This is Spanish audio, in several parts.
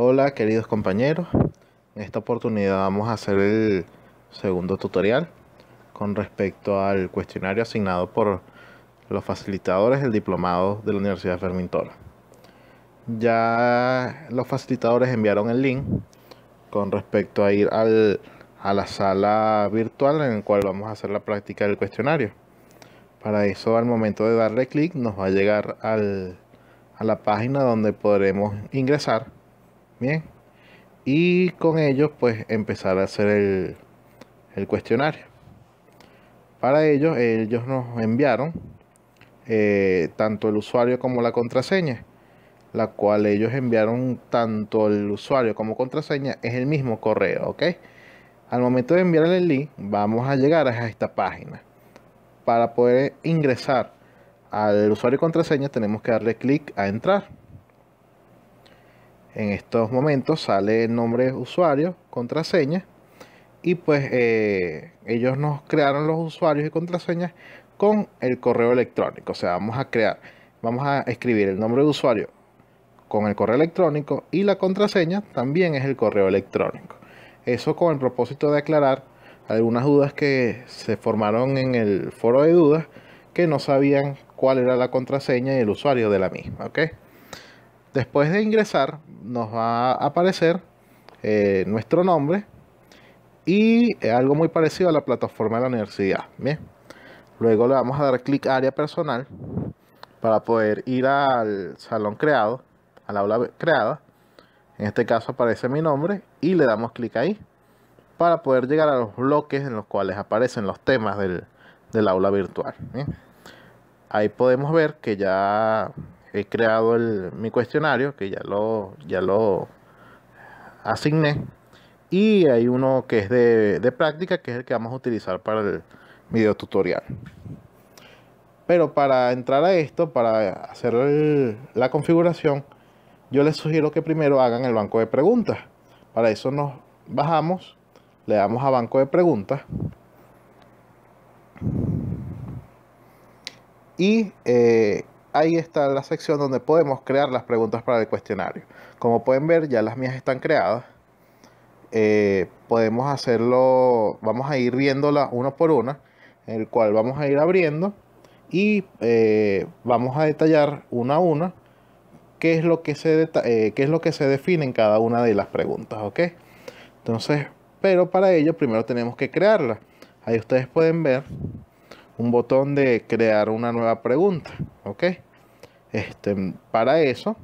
Hola queridos compañeros, en esta oportunidad vamos a hacer el segundo tutorial con respecto al cuestionario asignado por los facilitadores del diplomado de la Universidad Fermín Toro. Ya los facilitadores enviaron el link con respecto a ir a la sala virtual en la cual vamos a hacer la práctica del cuestionario. Para eso, al momento de darle clic, nos va a llegar a la página donde podremos ingresar. Bien. Y con ello pues empezar a hacer el cuestionario. Para ello ellos nos enviaron tanto el usuario como la contraseña, la cual ellos enviaron tanto el usuario como contraseña es el mismo correo, ¿ok? Al momento de enviar el link vamos a llegar a esta página. Para poder ingresar al usuario y contraseña tenemos que darle clic a entrar. En estos momentos sale el nombre de usuario, contraseña. Y pues ellos nos crearon los usuarios y contraseñas con el correo electrónico. O sea, vamos a escribir el nombre de usuario con el correo electrónico y la contraseña también es el correo electrónico. Eso con el propósito de aclarar algunas dudas que se formaron en el foro de dudas, que no sabían cuál era la contraseña y el usuario de la misma, ¿ok? Después de ingresar nos va a aparecer nuestro nombre y algo muy parecido a la plataforma de la universidad. Bien, luego le vamos a dar clic a área personal para poder ir al salón creado, al aula creada. En este caso aparece mi nombre y le damos clic ahí para poder llegar a los bloques en los cuales aparecen los temas del aula virtual. Bien, ahí podemos ver que ya he creado mi cuestionario, que ya lo asigné. Y hay uno que es de práctica, que es el que vamos a utilizar para el video tutorial. Pero para entrar a esto, para hacer la configuración, yo les sugiero que primero hagan el banco de preguntas. Para eso nos bajamos, le damos a banco de preguntas. Y ahí está la sección donde podemos crear las preguntas para el cuestionario. Como pueden ver, ya las mías están creadas. Podemos hacerlo, vamos a ir viéndola una por una, en el cual vamos a ir abriendo y vamos a detallar una a una qué es lo que qué es lo que se define en cada una de las preguntas, ¿ok? Entonces, pero para ello primero tenemos que crearla. Ahí ustedes pueden ver un botón de crear una nueva pregunta, ¿ok? Para eso,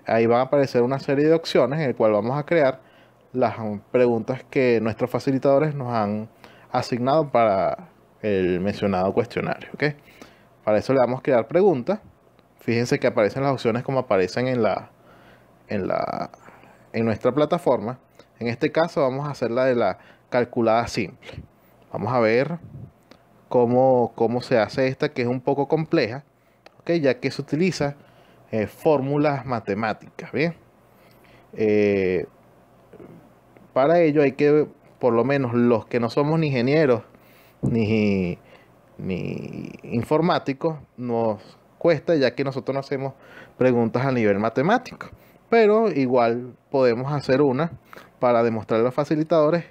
ahí van a aparecer una serie de opciones en el cual vamos a crear las preguntas que nuestros facilitadores nos han asignado para el mencionado cuestionario, ¿ok? Para eso le damos crear preguntas. Fíjense que aparecen las opciones como aparecen en nuestra plataforma. En este caso vamos a hacer la de la calculada simple. Vamos a ver cómo se hace esta, que es un poco compleja, ¿ok? Ya que se utiliza fórmulas matemáticas, ¿bien? Para ello hay que, por lo menos los que no somos ni ingenieros ni informáticos, nos cuesta, ya que nosotros no hacemos preguntas a nivel matemático. Pero igual podemos hacer una para demostrar a los facilitadores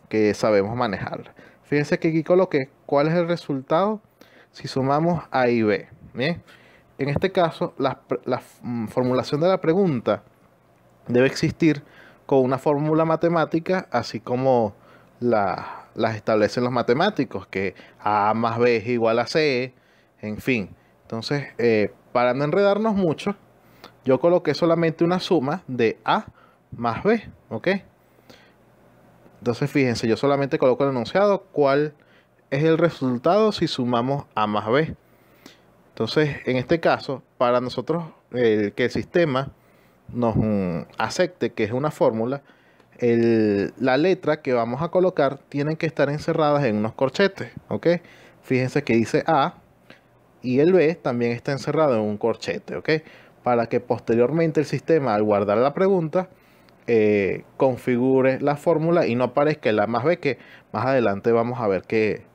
que sabemos manejarla. Fíjense que aquí coloqué cuál es el resultado si sumamos A y B. Bien, en este caso la formulación de la pregunta debe existir con una fórmula matemática, así como las establecen los matemáticos, que A más B es igual a C, en fin. Entonces, para no enredarnos mucho, yo coloqué solamente una suma de A más B, ¿ok? Entonces, fíjense, yo solamente coloco el enunciado, cuál es el resultado si sumamos A más B. Entonces, en este caso, para nosotros, que el sistema nos acepte que es una fórmula, la letra que vamos a colocar tienen que estar encerradas en unos corchetes, ¿ok? Fíjense que dice A y el B también está encerrado en un corchete, ¿ok? Para que posteriormente el sistema, al guardar la pregunta, configure la fórmula y no aparezca el A más B, que más adelante vamos a ver qué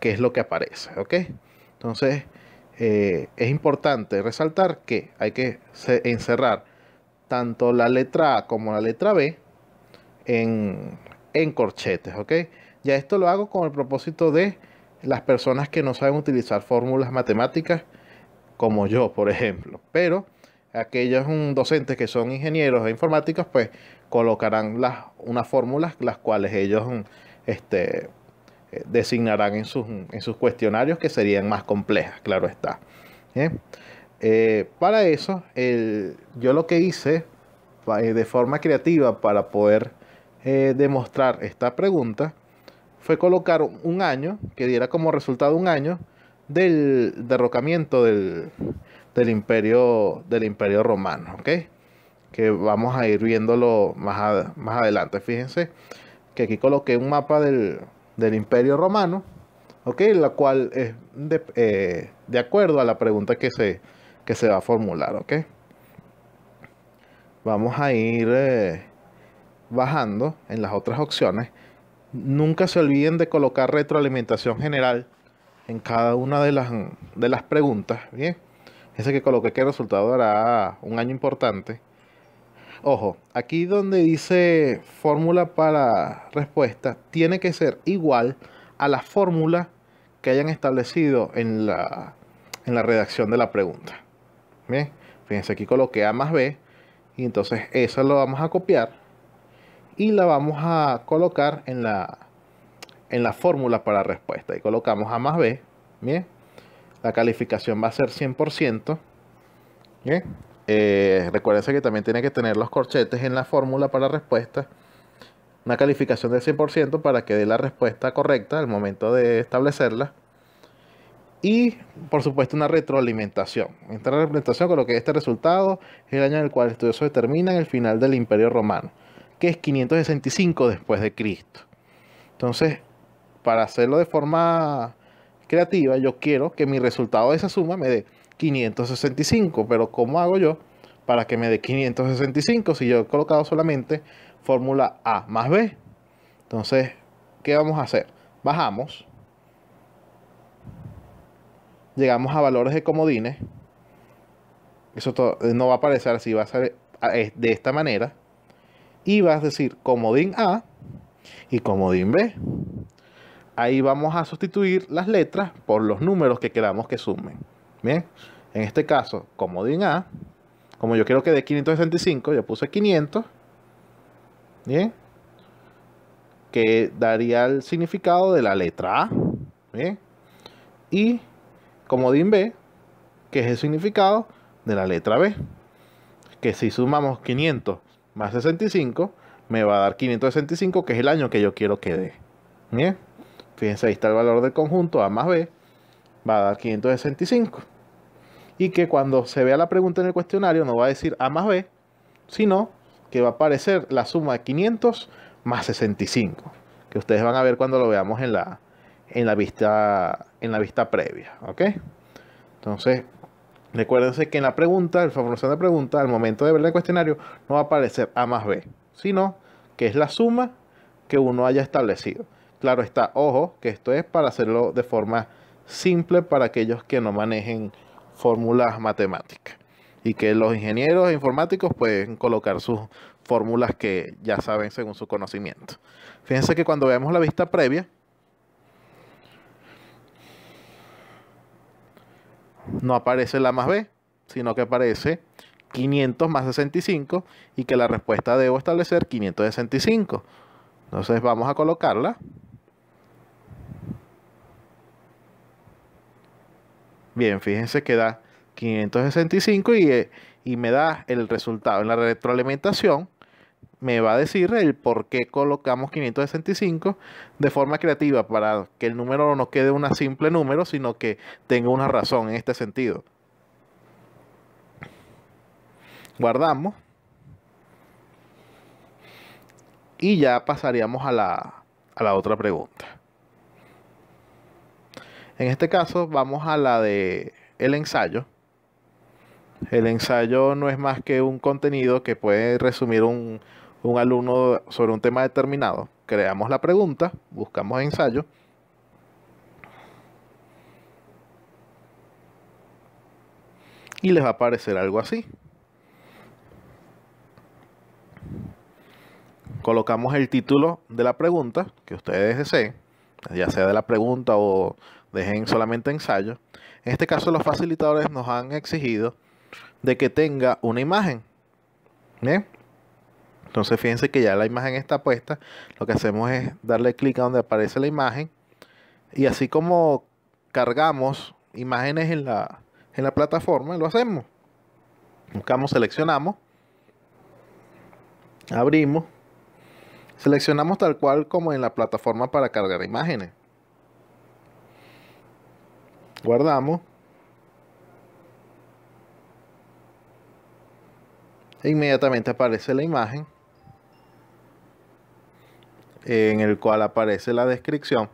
es lo que aparece, ¿ok? Entonces, es importante resaltar que hay que encerrar tanto la letra A como la letra B en corchetes, ¿ok? Ya esto lo hago con el propósito de las personas que no saben utilizar fórmulas matemáticas, como yo, por ejemplo. Pero aquellos docentes que son ingenieros e informáticos, pues colocarán unas fórmulas las cuales ellos este, designarán en sus cuestionarios, que serían más complejas, claro está. Bien. Para eso, yo lo que hice de forma creativa para poder demostrar esta pregunta fue colocar un año que diera como resultado un año del derrocamiento del imperio romano, ¿ok? Que vamos a ir viéndolo más adelante. Fíjense que aquí coloqué un mapa del imperio romano, ¿ok? La cual es de acuerdo a la pregunta que se va a formular, ¿ok? Vamos a ir bajando en las otras opciones. Nunca se olviden de colocar retroalimentación general en cada una de las preguntas, ¿bien? Ese que coloqué que el resultado dará un año importante. Ojo, aquí donde dice fórmula para respuesta, tiene que ser igual a la fórmula que hayan establecido en la redacción de la pregunta. Bien, fíjense, aquí coloqué A más B y entonces esa lo vamos a copiar y la vamos a colocar en la fórmula para respuesta. Y colocamos A más B, bien, la calificación va a ser 100%. Bien, recuérdense que también tiene que tener los corchetes en la fórmula para respuesta. Una calificación del 100% para que dé la respuesta correcta al momento de establecerla. Y por supuesto una retroalimentación. En esta retroalimentación coloqué este resultado es el año en el cual el estudioso determina el final del Imperio Romano, que es 565 después de Cristo. Entonces, para hacerlo de forma creativa, yo quiero que mi resultado de esa suma me dé 565. Pero ¿cómo hago yo para que me dé 565 si yo he colocado solamente fórmula A más B? Entonces, ¿qué vamos a hacer? Bajamos, llegamos a valores de comodines. Eso no va a aparecer así, va a ser de esta manera. Y vas a decir comodín A y comodín B. Ahí vamos a sustituir las letras por los números que queramos que sumen. Bien, en este caso, comodín A, como yo quiero que dé 565, yo puse 500. Bien, que daría el significado de la letra A. Bien, y comodín B, que es el significado de la letra B. Que si sumamos 500 más 65, me va a dar 565, que es el año que yo quiero que dé. Bien, fíjense, ahí está el valor del conjunto A más B, va a dar 565. Y que cuando se vea la pregunta en el cuestionario no va a decir A más B, sino que va a aparecer la suma de 500 más 65, que ustedes van a ver cuando lo veamos en la vista previa, ¿ok? Entonces, recuérdense que en la pregunta, en la formulación de pregunta, al momento de ver el cuestionario, no va a aparecer A más B, sino que es la suma que uno haya establecido. Claro está, ojo, que esto es para hacerlo de forma simple para aquellos que no manejen fórmulas matemáticas. Y que los ingenieros informáticos pueden colocar sus fórmulas que ya saben según su conocimiento. Fíjense que cuando veamos la vista previa, no aparece la más B, sino que aparece 500 más 65 y que la respuesta debo establecer 565. Entonces vamos a colocarla. Bien, fíjense que da 565 y me da el resultado. En la retroalimentación me va a decir el por qué colocamos 565 de forma creativa para que el número no quede un simple número, sino que tenga una razón en este sentido. Guardamos y ya pasaríamos a la otra pregunta. En este caso vamos a la de el ensayo. El ensayo no es más que un contenido que puede resumir un alumno sobre un tema determinado. Creamos la pregunta, buscamos ensayo y les va a aparecer algo así. colocamos el título de la pregunta que ustedes deseen, ya sea de la pregunta o dejen solamente ensayo. En este caso los facilitadores nos han exigido de que tenga una imagen. ¿Bien? Entonces fíjense que ya la imagen está puesta. Lo que hacemos es darle clic a donde aparece la imagen. Y así como cargamos imágenes en la plataforma, lo hacemos. Buscamos, seleccionamos, abrimos, seleccionamos tal cual como en la plataforma para cargar imágenes. Guardamos. E inmediatamente aparece la imagen en el cual aparece la descripción.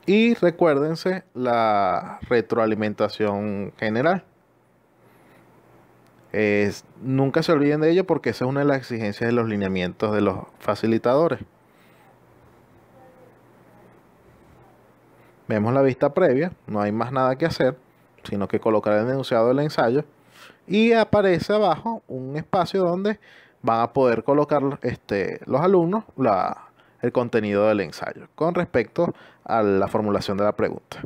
Y recuérdense la retroalimentación general. Nunca se olviden de ello porque esa es una de las exigencias de los lineamientos de los facilitadores. Vemos la vista previa, no hay más nada que hacer, sino que colocar el enunciado del ensayo. Y aparece abajo un espacio donde van a poder colocar los alumnos el contenido del ensayo con respecto a la formulación de la pregunta.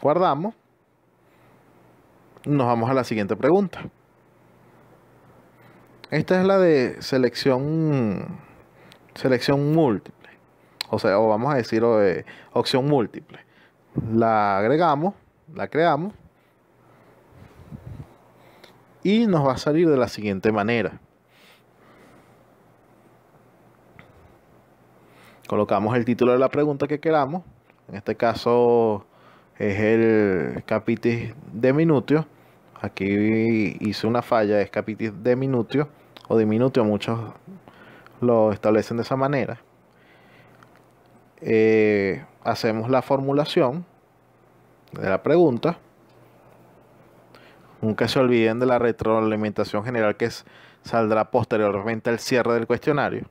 Guardamos. Nos vamos a la siguiente pregunta. Esta es la de selección múltiple. O sea, o vamos a decir opción múltiple. La agregamos, la creamos y nos va a salir de la siguiente manera. Colocamos el título de la pregunta que queramos. En este caso es el capitis de minutio. Aquí hice una falla, es capitis de minutio o diminutio, muchos lo establecen de esa manera. Hacemos la formulación de la pregunta. Nunca se olviden de la retroalimentación general que saldrá posteriormente al cierre del cuestionario.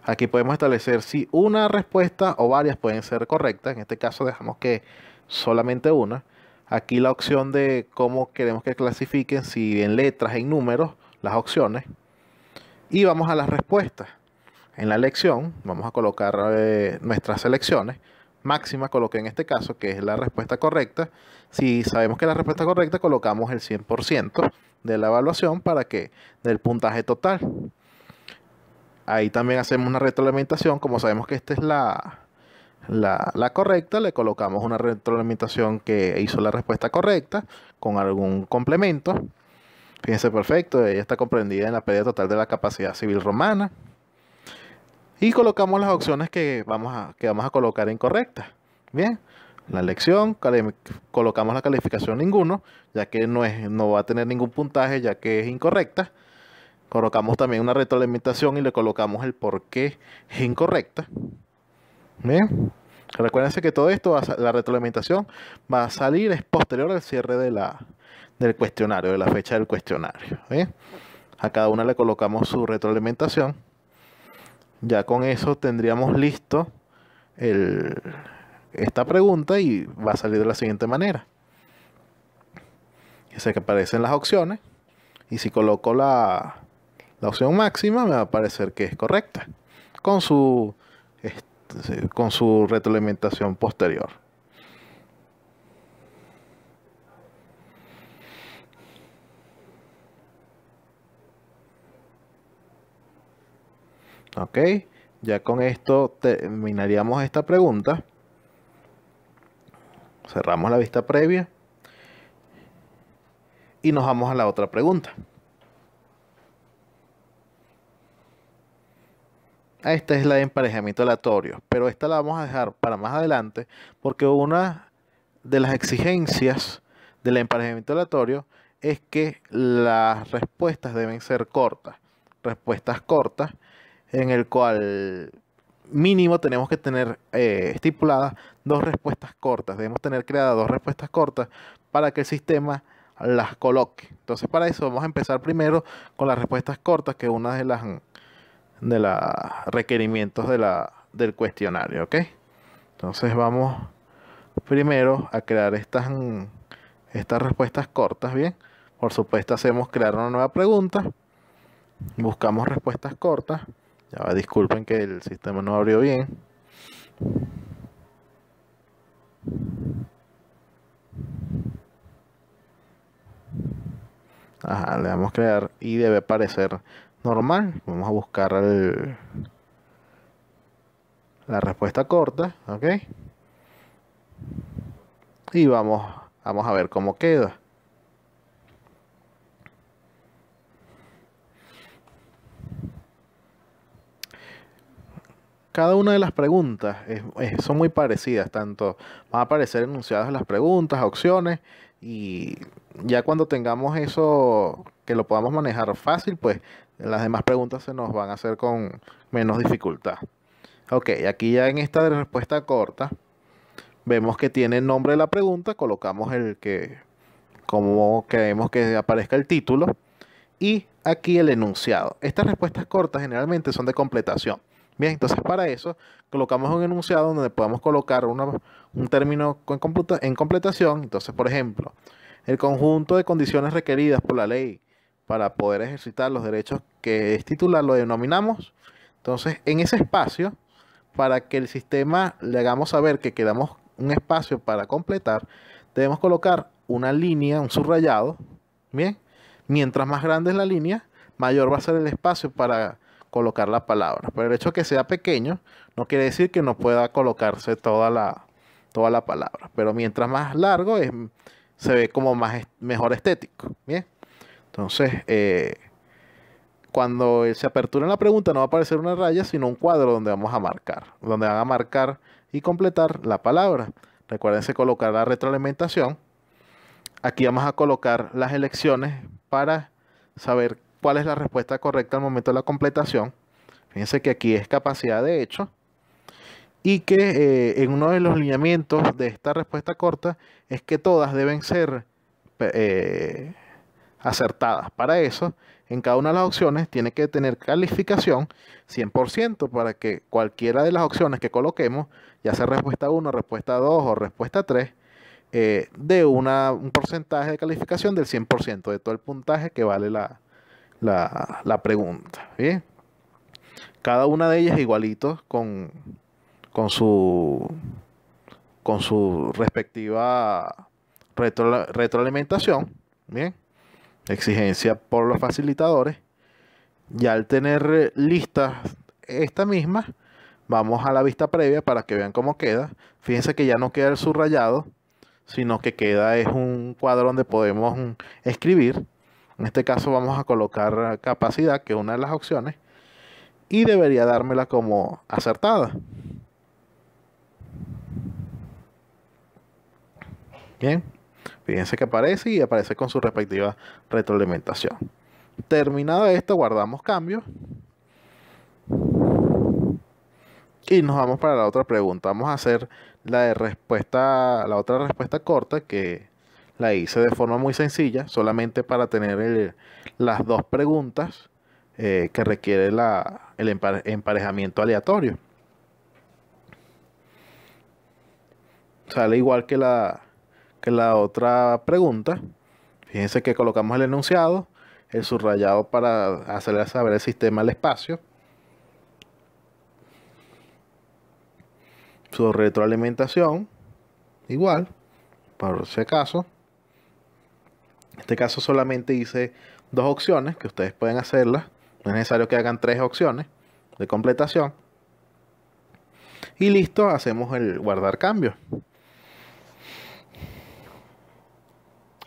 Aquí podemos establecer si una respuesta o varias pueden ser correctas. En este caso dejamos que solamente una. Aquí la opción de cómo queremos que clasifiquen, si en letras, en números, las opciones. Y vamos a las respuestas. En la elección vamos a colocar nuestras selecciones. Máxima coloqué en este caso, que es la respuesta correcta. Si sabemos que la respuesta correcta, colocamos el 100% de la evaluación para que del puntaje total. Ahí también hacemos una retroalimentación. Como sabemos que esta es la correcta, le colocamos una retroalimentación que hizo la respuesta correcta con algún complemento. Fíjense, perfecto, ella está comprendida en la pérdida total de la capacidad civil romana. Y colocamos las opciones que vamos a colocar incorrectas. Bien, la elección, colocamos la calificación ninguno, ya que no va a tener ningún puntaje, ya que es incorrecta. Colocamos también una retroalimentación y le colocamos el por qué es incorrecta. Bien, recuérdense que todo esto, la retroalimentación va a salir es posterior al cierre del cuestionario, de la fecha del cuestionario. Bien, a cada una le colocamos su retroalimentación. Ya con eso tendríamos listo esta pregunta y va a salir de la siguiente manera. Dice que aparecen las opciones y si coloco la opción máxima me va a aparecer que es correcta con su retroalimentación posterior. Ok, ya con esto terminaríamos esta pregunta. Cerramos la vista previa y nos vamos a la otra pregunta. Esta es la de emparejamiento aleatorio, pero esta la vamos a dejar para más adelante porque una de las exigencias del emparejamiento aleatorio es que las respuestas deben ser cortas. Respuestas cortas en el cual mínimo tenemos que tener estipuladas 2 respuestas cortas. Debemos tener creadas 2 respuestas cortas para que el sistema las coloque. Entonces para eso vamos a empezar primero con las respuestas cortas, que es una de los requerimientos del cuestionario. ¿Ok? Entonces vamos primero a crear estas estas respuestas cortas, bien. Por supuesto hacemos crear una nueva pregunta, buscamos respuestas cortas. Ya va, disculpen que el sistema no abrió bien. Ajá, le damos crear y debe aparecer normal. Vamos a buscar la respuesta corta, ¿ok? Y vamos a ver cómo queda. Cada una de las preguntas son muy parecidas, tanto van a aparecer enunciados en las preguntas, opciones, y ya cuando tengamos eso, que lo podamos manejar fácil, pues las demás preguntas se nos van a hacer con menos dificultad. Ok, aquí ya en esta de respuesta corta, vemos que tiene el nombre de la pregunta, colocamos como queremos que aparezca el título, y aquí el enunciado. Estas respuestas cortas generalmente son de completación. Bien, entonces para eso colocamos un enunciado donde podemos colocar un término en completación. Entonces, por ejemplo, el conjunto de condiciones requeridas por la ley para poder ejercitar los derechos que es titular lo denominamos. Entonces, en ese espacio, para que el sistema le hagamos saber que quedamos un espacio para completar, debemos colocar una línea, un subrayado. Bien, mientras más grande es la línea, mayor va a ser el espacio para colocar la palabra. Pero el hecho de que sea pequeño no quiere decir que no pueda colocarse toda la palabra. Pero mientras más largo se ve como mejor estético. Bien, entonces cuando se apertura en la pregunta no va a aparecer una raya, sino un cuadro donde vamos a marcar, donde van a marcar y completar la palabra. Recuérdense colocar la retroalimentación. Aquí vamos a colocar las elecciones para saber cuál es la respuesta correcta al momento de la completación. Fíjense que aquí es capacidad de hecho y que en uno de los lineamientos de esta respuesta corta es que todas deben ser acertadas. Para eso, en cada una de las opciones tiene que tener calificación 100% para que cualquiera de las opciones que coloquemos, ya sea respuesta 1, respuesta 2 o respuesta 3, de un porcentaje de calificación del 100% de todo el puntaje que vale la pregunta. ¿Bien? Cada una de ellas igualito con su, con su respectiva retroalimentación. Bien, exigencia por los facilitadores. Ya al tener listas esta misma, vamos a la vista previa para que vean cómo queda. Fíjense que ya no queda el subrayado, sino que queda es un cuadro donde podemos escribir. En este caso vamos a colocar capacidad, que es una de las opciones, y debería dármela como acertada. Bien, fíjense que aparece y aparece con su respectiva retroalimentación. Terminado esto, guardamos cambios y nos vamos para la otra pregunta. Vamos a hacer la otra respuesta corta, que la hice de forma muy sencilla, solamente para tener las dos preguntas que requiere el emparejamiento aleatorio. Sale igual que la otra pregunta. Fíjense que colocamos el enunciado, el subrayado para hacerle saber al sistema el espacio, su retroalimentación, igual, por si acaso. En este caso solamente hice dos opciones, que ustedes pueden hacerlas. No es necesario que hagan tres opciones de completación. Y listo, hacemos el guardar cambios.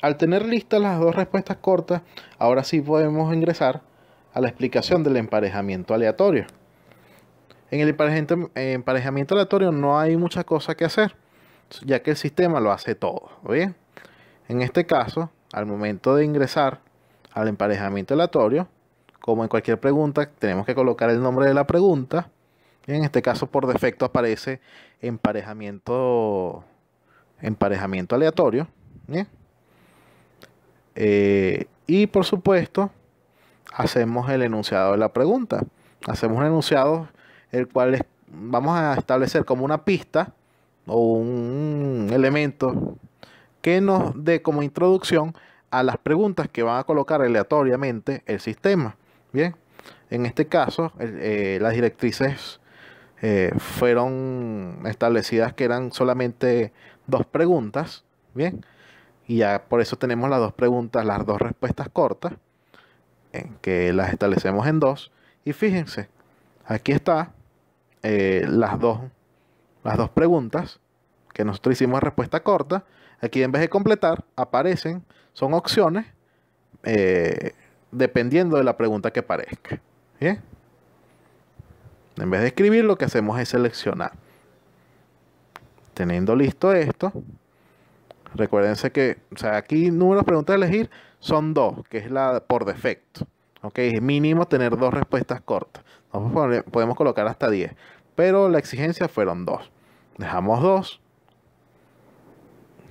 Al tener listas las dos respuestas cortas, ahora sí podemos ingresar a la explicación del emparejamiento aleatorio. En el emparejamiento aleatorio no hay mucha cosa que hacer, ya que el sistema lo hace todo. ¿Bien? En este caso, al momento de ingresar al emparejamiento aleatorio, como en cualquier pregunta, tenemos que colocar el nombre de la pregunta. En este caso, por defecto, aparece emparejamiento aleatorio. ¿Bien? Y por supuesto, hacemos el enunciado de la pregunta. Hacemos un enunciado el cual vamos a establecer como una pista o un elemento que nos dé como introducción a las preguntas que van a colocar aleatoriamente el sistema. Bien, en este caso, las directrices fueron establecidas que eran solamente dos preguntas. Bien, y ya por eso tenemos las dos preguntas, las dos respuestas cortas, en que las establecemos en dos. Y fíjense, aquí está las dos preguntas que nosotros hicimos en respuesta corta. Aquí en vez de completar, aparecen, son opciones, dependiendo de la pregunta que parezca. ¿Bien? En vez de escribir, lo que hacemos es seleccionar. Teniendo listo esto, recuérdense que, o sea, aquí número de preguntas a elegir son dos, que es la por defecto. Ok, es mínimo tener dos respuestas cortas. Podemos colocar hasta 10, pero la exigencia fueron dos. Dejamos dos.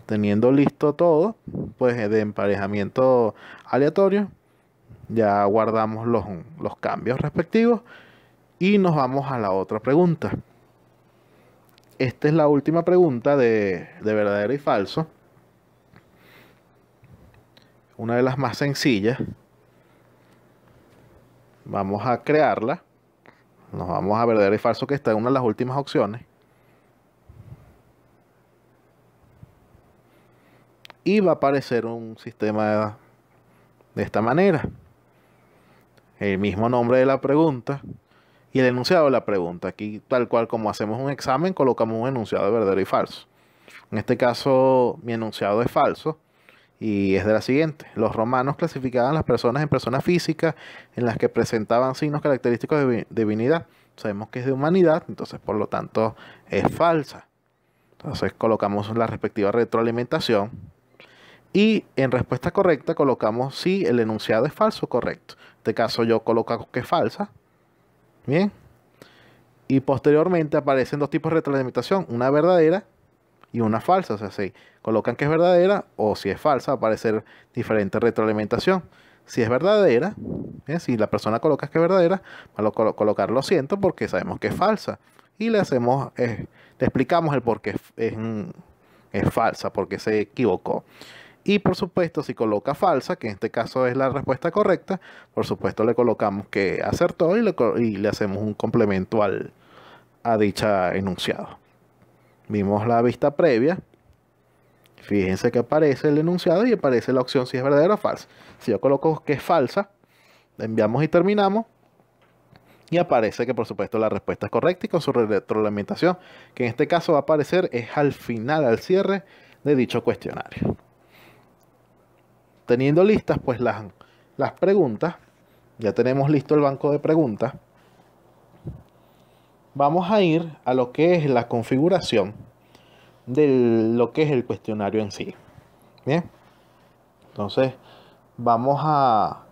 Teniendo listo todo, pues de emparejamiento aleatorio, ya guardamos los cambios respectivos y nos vamos a la otra pregunta. Esta es la última pregunta de verdadero y falso. Una de las más sencillas. Vamos a crearla. Nos vamos a verdadero y falso, que está en una de las últimas opciones. Y va a aparecer un sistema de esta manera. El mismo nombre de la pregunta y el enunciado de la pregunta. Aquí, tal cual como hacemos un examen, colocamos un enunciado de verdadero y falso. En este caso, mi enunciado es falso y es de la siguiente. Los romanos clasificaban a las personas en personas físicas en las que presentaban signos característicos de divinidad. Sabemos que es de humanidad, entonces por lo tanto es falsa. Entonces colocamos la respectiva retroalimentación. Y en respuesta correcta colocamos si el enunciado es falso o correcto. En este caso yo coloco que es falsa. Bien. Y posteriormente aparecen dos tipos de retroalimentación. Una verdadera y una falsa. O sea, si colocan que es verdadera o si es falsa, va a aparecer diferente retroalimentación. Si es verdadera, ¿bien? Si la persona coloca que es verdadera, vamos a colocar lo siento porque sabemos que es falsa. Y le hacemos, le explicamos el por qué es falsa, porque se equivocó. Y por supuesto, si coloca falsa, que en este caso es la respuesta correcta, por supuesto le colocamos que acertó y le hacemos un complemento a dicha enunciado. Vimos la vista previa. Fíjense que aparece el enunciado y aparece la opción si es verdadera o falsa. Si yo coloco que es falsa, le enviamos y terminamos. Y aparece que por supuesto la respuesta es correcta y con su retroalimentación, que en este caso va a aparecer es al final, al cierre de dicho cuestionario. Teniendo listas pues las preguntas, ya tenemos listo el banco de preguntas. Vamos a ir a lo que es la configuración de lo que es el cuestionario en sí. Bien, entonces vamos a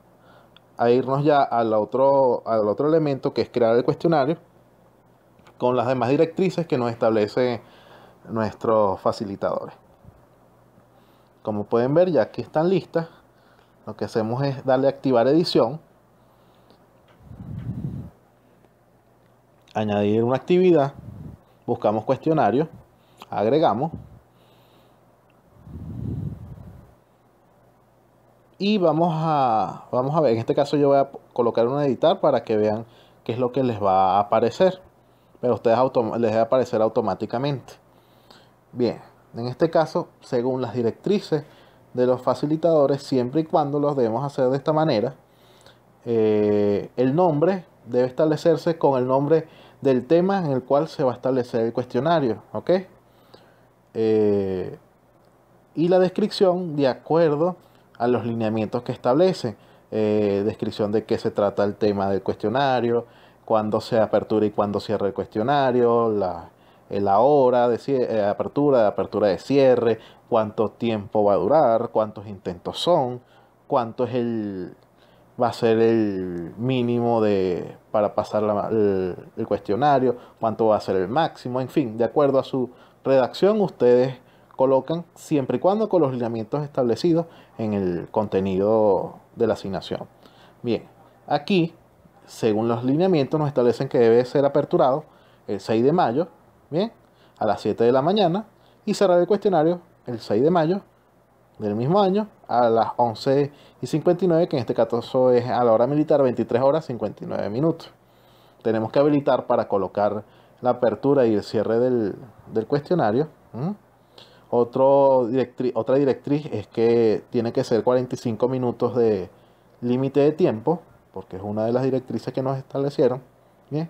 irnos ya al otro elemento, que es crear el cuestionario con las demás directrices que nos establece nuestros facilitadores. Como pueden ver, ya aquí están listas. Lo que hacemos es darle a activar edición, añadir una actividad, buscamos cuestionario, agregamos y vamos a ver. En este caso yo voy a colocar un editar para que vean qué es lo que les va a aparecer, pero a ustedes les va a aparecer automáticamente. Bien, en este caso, según las directrices de los facilitadores, siempre y cuando los debemos hacer de esta manera, el nombre debe establecerse con el nombre del tema en el cual se va a establecer el cuestionario, ¿ok? Y la descripción de acuerdo a los lineamientos que establece. Descripción de qué se trata el tema del cuestionario, cuándo se apertura y cuándo cierra el cuestionario, la hora de apertura de cierre, cuánto tiempo va a durar, cuántos intentos son, cuánto es va a ser el mínimo para pasar el cuestionario, cuánto va a ser el máximo, en fin, de acuerdo a su redacción ustedes colocan, siempre y cuando con los lineamientos establecidos en el contenido de la asignación. Bien, aquí, según los lineamientos, nos establecen que debe ser aperturado el 6 de mayo, bien, a las 7 de la mañana, y cerrar el cuestionario el 6 de mayo del mismo año a las 11:59, que en este caso es a la hora militar, 23 horas 59 minutos. Tenemos que habilitar para colocar la apertura y el cierre del cuestionario. Otra directriz es que tiene que ser 45 minutos de límite de tiempo, porque es una de las directrices que nos establecieron. Bien,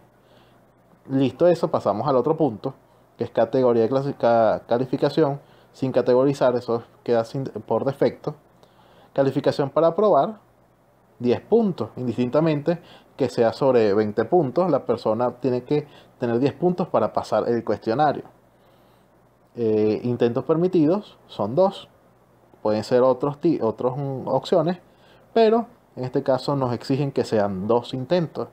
listo eso, pasamos al otro punto, que es categoría de calificación, sin categorizar, eso queda por defecto. Calificación para aprobar, 10 puntos, indistintamente que sea sobre 20 puntos, la persona tiene que tener 10 puntos para pasar el cuestionario. Intentos permitidos son 2, pueden ser otras opciones, pero en este caso nos exigen que sean 2 intentos.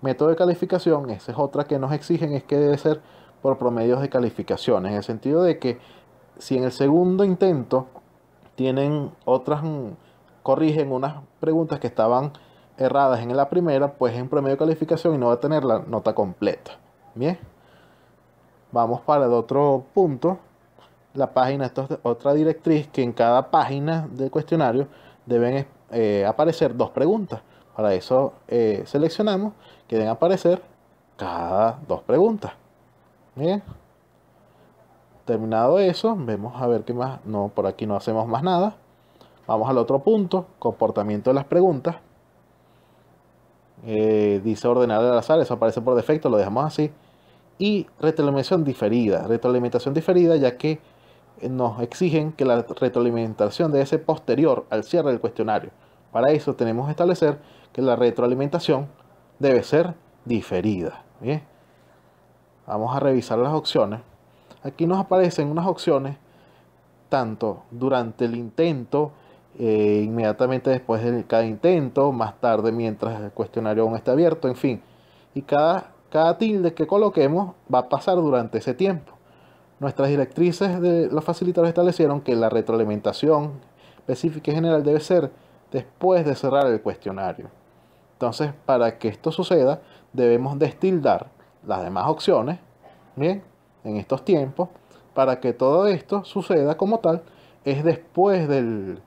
Método de calificación, esa es otra que nos exigen, es que debe ser por promedios de calificaciones, en el sentido de que si en el segundo intento tienen corrigen unas preguntas que estaban erradas en la primera, pues es un promedio de calificación y no va a tener la nota completa. Bien, vamos para el otro punto. La página, esto es otra directriz, que en cada página del cuestionario deben aparecer 2 preguntas. Para eso seleccionamos que deben aparecer cada 2 preguntas. Bien, terminado eso, vemos a ver qué más. No, por aquí no hacemos más nada. Vamos al otro punto, comportamiento de las preguntas. Dice ordenar al azar, eso aparece por defecto, lo dejamos así. Y retroalimentación diferida, ya que nos exigen que la retroalimentación debe ser posterior al cierre del cuestionario. Para eso tenemos que establecer que la retroalimentación debe ser diferida. Bien, vamos a revisar las opciones. Aquí nos aparecen unas opciones tanto durante el intento, inmediatamente después de cada intento, más tarde mientras el cuestionario aún está abierto, en fin. Y cada tilde que coloquemos va a pasar durante ese tiempo. Nuestras directrices de los facilitadores establecieron que la retroalimentación específica y general debe ser después de cerrar el cuestionario. Entonces, para que esto suceda, debemos destildar las demás opciones, bien, en estos tiempos, para que todo esto suceda como tal, es después de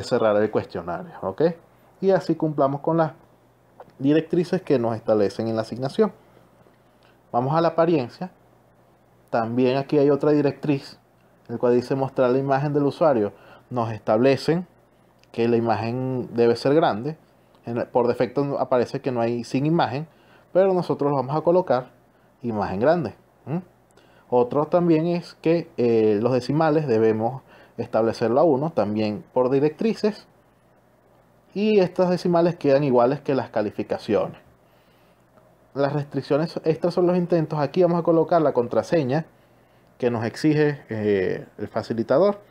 cerrar el cuestionario, ¿ok? Y así cumplamos con las directrices que nos establecen en la asignación. Vamos a la apariencia. También aquí hay otra directriz, el cual dice mostrar la imagen del usuario. Nos establecen que la imagen debe ser grande. Por defecto aparece que no hay sin imagen, pero nosotros vamos a colocar imagen grande. Otro también es que los decimales debemos establecerlo a 1, también por directrices. Y estas decimales quedan iguales que las calificaciones. Las restricciones extras son los intentos. Aquí vamos a colocar la contraseña que nos exige el facilitador.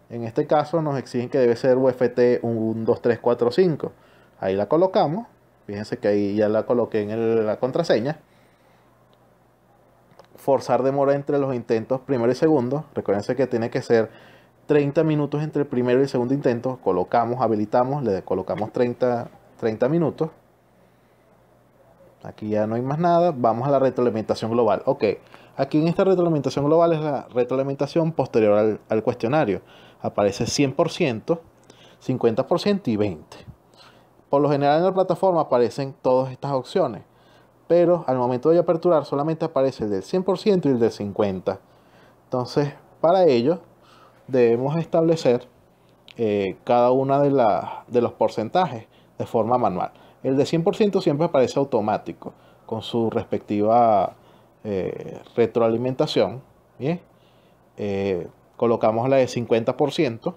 En este caso nos exigen que debe ser UFT 12345. Ahí la colocamos. Fíjense que ahí ya la coloqué en la contraseña. Forzar demora entre los intentos primero y segundo. Recuérdense que tiene que ser 30 minutos entre el primero y el segundo intento. Colocamos, habilitamos, le colocamos 30 minutos. Aquí ya no hay más nada. Vamos a la retroalimentación global. Ok, aquí en esta retroalimentación global es la retroalimentación posterior al cuestionario. Aparece 100%, 50% y 20%. Por lo general en la plataforma aparecen todas estas opciones, pero al momento de aperturar solamente aparece el del 100% y el del 50%. Entonces, para ello debemos establecer cada una de los porcentajes de forma manual. El de 100% siempre aparece automático con su respectiva retroalimentación. Bien, colocamos la de 50%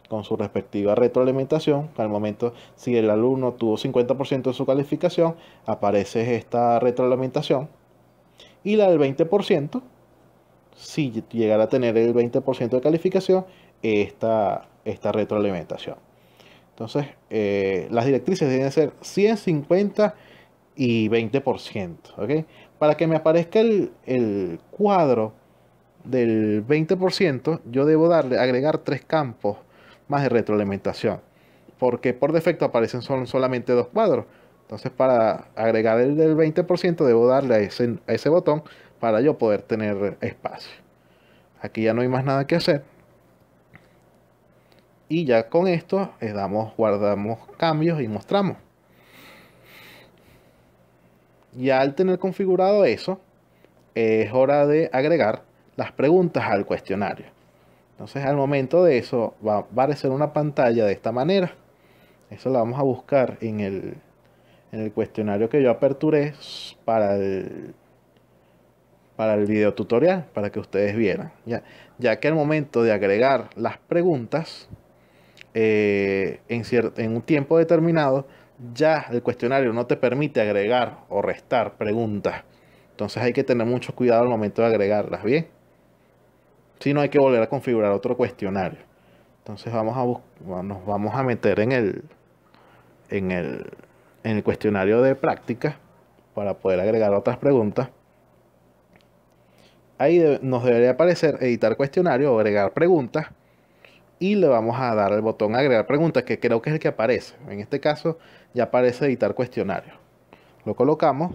con su respectiva retroalimentación. Al momento, si el alumno tuvo 50% de su calificación, aparece esta retroalimentación. Y la del 20%, si llegara a tener el 20% de calificación, esta retroalimentación. Entonces, las directrices deben ser 100, 50 y 20%. ¿Ok? Para que me aparezca el cuadro del 20%, yo debo agregar 3 campos más de retroalimentación. Porque por defecto aparecen solamente 2 cuadros. Entonces, para agregar el del 20%, debo darle a ese botón para yo poder tener espacio. Aquí ya no hay más nada que hacer. Y ya con esto guardamos cambios y mostramos. Ya al tener configurado eso, es hora de agregar las preguntas al cuestionario. Entonces al momento de eso va a aparecer una pantalla de esta manera. Eso lo vamos a buscar en el cuestionario que yo aperturé para el video tutorial, para que ustedes vieran. Ya que al momento de agregar las preguntas, en un tiempo determinado, ya el cuestionario no te permite agregar o restar preguntas. Entonces hay que tener mucho cuidado al momento de agregarlas, ¿bien? Si no, hay que volver a configurar otro cuestionario. Entonces nos vamos a meter en el, en el cuestionario de práctica para poder agregar otras preguntas. Ahí nos debería aparecer editar cuestionario o agregar preguntas. Y le vamos a dar el botón agregar preguntas, que creo que es el que aparece. En este caso ya aparece editar cuestionario. Lo colocamos.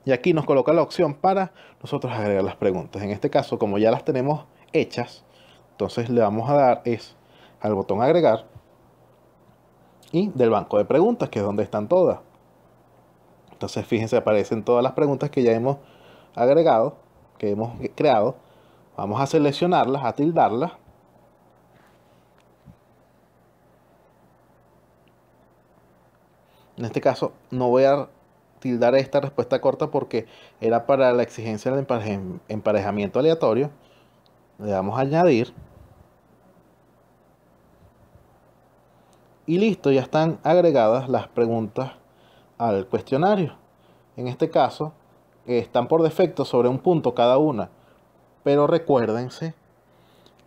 Y aquí nos coloca la opción para nosotros agregar las preguntas. En este caso, como ya las tenemos hechas, entonces le vamos a dar al botón agregar. Y del banco de preguntas, que es donde están todas. Entonces fíjense, aparecen todas las preguntas que ya hemos agregado, que hemos creado. Vamos a seleccionarlas, a tildarlas. En este caso no voy a tildar esta respuesta corta porque era para la exigencia del emparejamiento aleatorio. Le damos a añadir. Y listo, ya están agregadas las preguntas al cuestionario. En este caso, están por defecto sobre un punto cada una. Pero recuérdense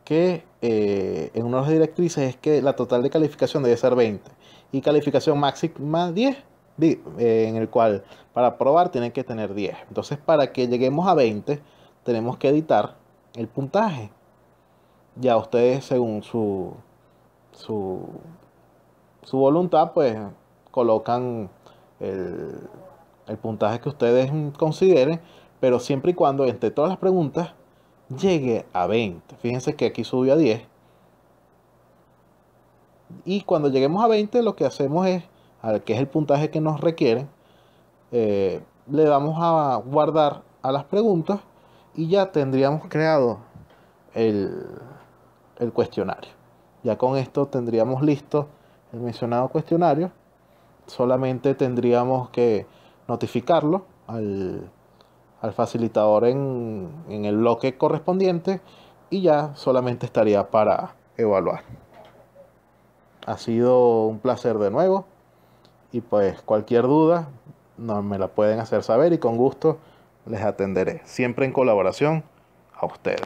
que en una de las directrices es que la total de calificación debe ser 20 y calificación máxima 10, en el cual para aprobar tienen que tener 10. Entonces, para que lleguemos a 20 tenemos que editar el puntaje. Ya ustedes, según su voluntad, pues colocan el puntaje que ustedes consideren, pero siempre y cuando entre todas las preguntas llegue a 20. Fíjense que aquí subió a 10. Y cuando lleguemos a 20, lo que hacemos es, que es el puntaje que nos requieren, le damos a guardar a las preguntas y ya tendríamos creado el cuestionario. Ya con esto tendríamos listo el mencionado cuestionario. Solamente tendríamos que notificarlo al facilitador en el bloque correspondiente y ya solamente estaría para evaluar. Ha sido un placer de nuevo y pues cualquier duda me la pueden hacer saber y con gusto les atenderé, siempre en colaboración a ustedes.